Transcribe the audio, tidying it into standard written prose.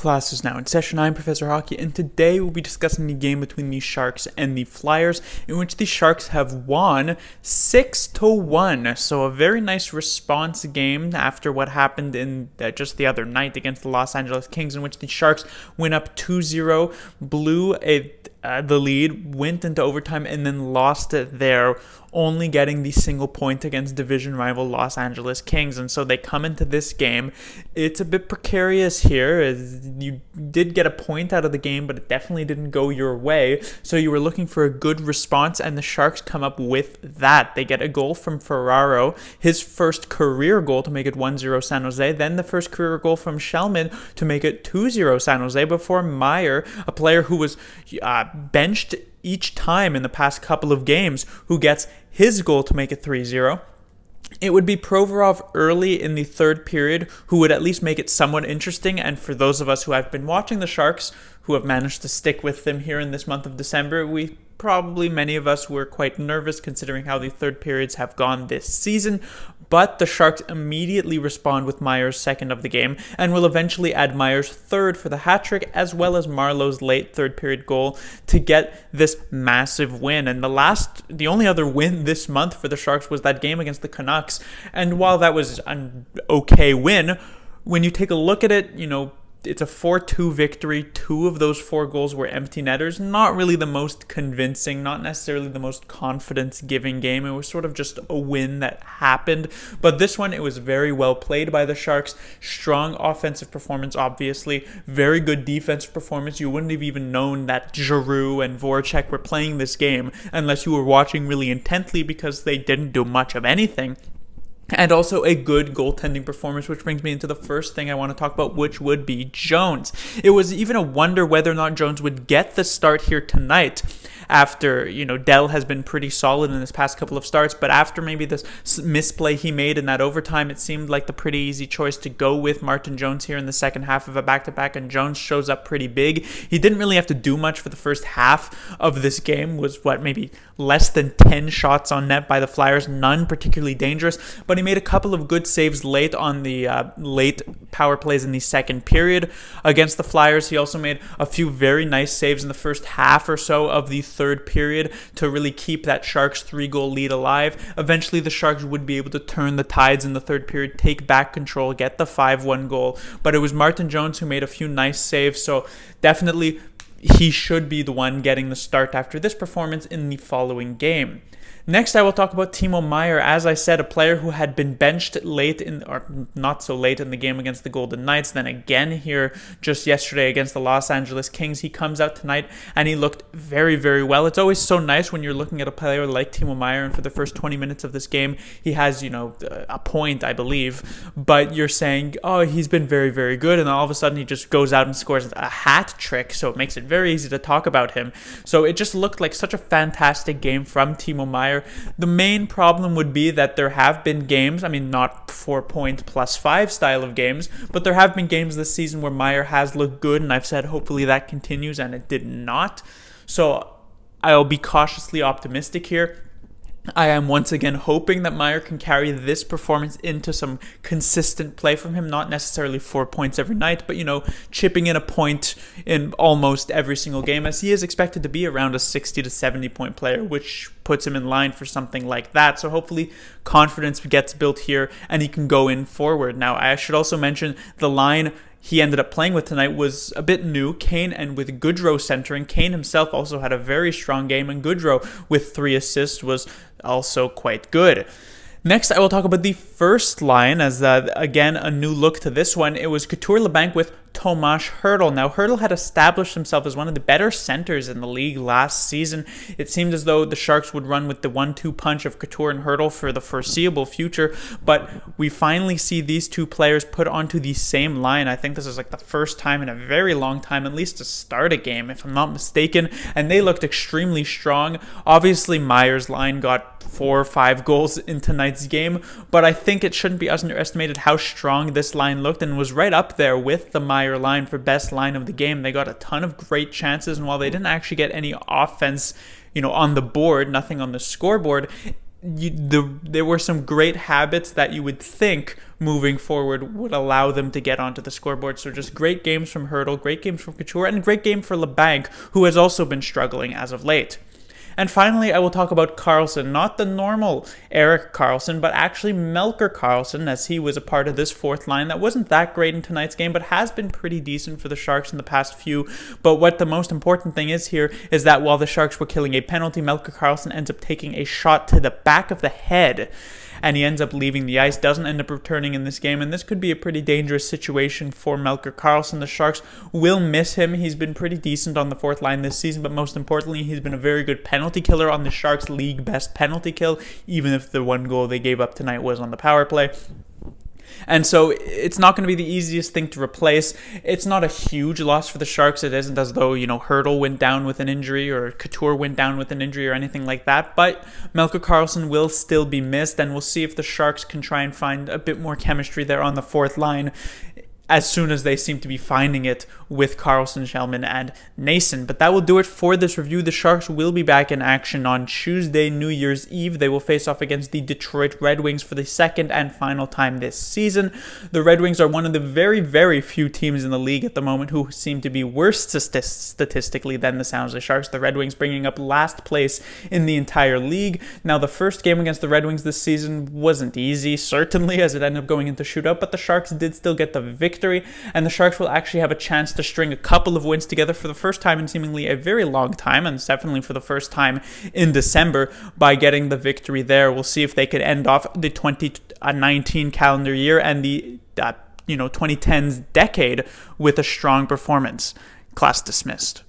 Class is now in session. I'm Professor Hockey, and today we'll be discussing the game between the Sharks and the Flyers, in which the Sharks have won 6-1. So a very nice response game after what happened in just the other night against the Los Angeles Kings, in which the Sharks went up 2-0, blew the lead, went into overtime, and then lost it there, only getting the single point against division rival Los Angeles Kings. And so they come into this game. It's a bit precarious here, as you did get a point out of the game, but it definitely didn't go your way. So you were looking for a good response, and the Sharks come up with that. They get a goal from Ferraro, his first career goal, to make it 1-0 San Jose, then the first career goal from Shellman to make it 2-0 San Jose, before Meier, a player who was benched each time in the past couple of games, who gets his goal to make it 3-0. It would be Provorov early in the third period who would at least make it somewhat interesting, and for those of us who have been watching the Sharks, who have managed to stick with them here in this month of December, many of us were quite nervous considering how the third periods have gone this season, but the Sharks immediately respond with Meier's second of the game, and will eventually add Meier's third for the hat-trick, as well as Marleau's late third period goal to get this massive win. And the only other win this month for the Sharks was that game against the Canucks, and while that was an okay win, when you take a look at it, it's a 4-2 victory. 2 of those 4 goals were empty netters. Not really the most convincing, not necessarily the most confidence-giving game. It was sort of just a win that happened. But this one, it was very well played by the Sharks. Strong offensive performance, obviously. Very good defensive performance. You wouldn't have even known that Giroux and Voracek were playing this game unless you were watching really intently, because they didn't do much of anything. And also a good goaltending performance, which brings me into the first thing I want to talk about, which would be Jones. It was even a wonder whether or not Jones would get the start here tonight, after, Dell has been pretty solid in his past couple of starts, but after maybe this misplay he made in that overtime, it seemed like the pretty easy choice to go with Martin Jones here in the second half of a back-to-back, and Jones shows up pretty big. He didn't really have to do much for the first half of this game, was maybe less than 10 shots on net by the Flyers, none particularly dangerous, but he made a couple of good saves late on the late power plays in the second period against the Flyers. He also made a few very nice saves in the first half or so of the third period to really keep that Sharks 3-goal lead alive. Eventually, the Sharks would be able to turn the tides in the third period, take back control, get the 5-1 goal, but it was Martin Jones who made a few nice saves, so definitely he should be the one getting the start after this performance in the following game. Next, I will talk about Timo Meier. As I said, a player who had been benched or not so late in the game against the Golden Knights, then again here just yesterday against the Los Angeles Kings. He comes out tonight and he looked very, very well. It's always so nice when you're looking at a player like Timo Meier, and for the first 20 minutes of this game, he has, a point, I believe, but you're saying, oh, he's been very, very good, and all of a sudden he just goes out and scores a hat trick, so it makes it very easy to talk about him. So it just looked like such a fantastic game from Timo Meier. The main problem would be that there have been games, not 4-point plus 5 style of games, but there have been games this season where Meier has looked good, and I've said hopefully that continues, and it did not. So I'll be cautiously optimistic here. I am once again hoping that Meier can carry this performance into some consistent play from him, not necessarily 4 points every night, but, chipping in a point in almost every single game, as he is expected to be around a 60 to 70 point player, which puts him in line for something like that. So hopefully confidence gets built here and he can go in forward. Now, I should also mention the line he ended up playing with tonight was a bit new. Kane, and with Goodrow centering. Kane himself also had a very strong game, and Goodrow with 3 assists was also quite good. Next, I will talk about the first line, as again, a new look to this one. It was Couture-Labanc with Tomas Hertl. Now, Hertl had established himself as one of the better centers in the league last season. It seemed as though the Sharks would run with the 1-2 punch of Couture and Hertl for the foreseeable future, but we finally see these two players put onto the same line. I think this is like the first time in a very long time, at least to start a game, if I'm not mistaken, and they looked extremely strong. Obviously, Meier's line got 4 or 5 goals in tonight's game, but I think it shouldn't be underestimated how strong this line looked, and was right up there with the Meier line for best line of the game. They got a ton of great chances, and while they didn't actually get any offense, on the board, nothing on the scoreboard, there were some great habits that you would think moving forward would allow them to get onto the scoreboard. So just great games from Hurdle, great games from Couture, and a great game for Labanc, who has also been struggling as of late. And finally, I will talk about Carlsen, not the normal Erik Karlsson, but actually Melker Karlsson, as he was a part of this fourth line that wasn't that great in tonight's game, but has been pretty decent for the Sharks in the past few. But what the most important thing is here is that while the Sharks were killing a penalty, Melker Karlsson ends up taking a shot to the back of the head, and he ends up leaving the ice, doesn't end up returning in this game, and this could be a pretty dangerous situation for Melker Karlsson. The Sharks will miss him. He's been pretty decent on the fourth line this season, but most importantly, he's been a very good penalty killer on the Sharks' league best penalty kill, even if the one goal they gave up tonight was on the power play. And so it's not going to be the easiest thing to replace. It's not a huge loss for the Sharks. It isn't as though, Hurdle went down with an injury or Couture went down with an injury or anything like that. But Melker Karlsson will still be missed, and we'll see if the Sharks can try and find a bit more chemistry there on the fourth line, as soon as they seem to be finding it with Karlsson, Shellman, and Nason. But that will do it for this review. The Sharks will be back in action on Tuesday, New Year's Eve. They will face off against the Detroit Red Wings for the second and final time this season. The Red Wings are one of the very, very few teams in the league at the moment who seem to be worse statistically than the San Jose Sharks. The Red Wings bringing up last place in the entire league. Now, the first game against the Red Wings this season wasn't easy, certainly, as it ended up going into shootout, but the Sharks did still get the victory. And the Sharks will actually have a chance to string a couple of wins together for the first time in seemingly a very long time, and definitely for the first time in December, by getting the victory there. We'll see if they could end off the 2019 calendar year and the 2010s decade with a strong performance. Class dismissed.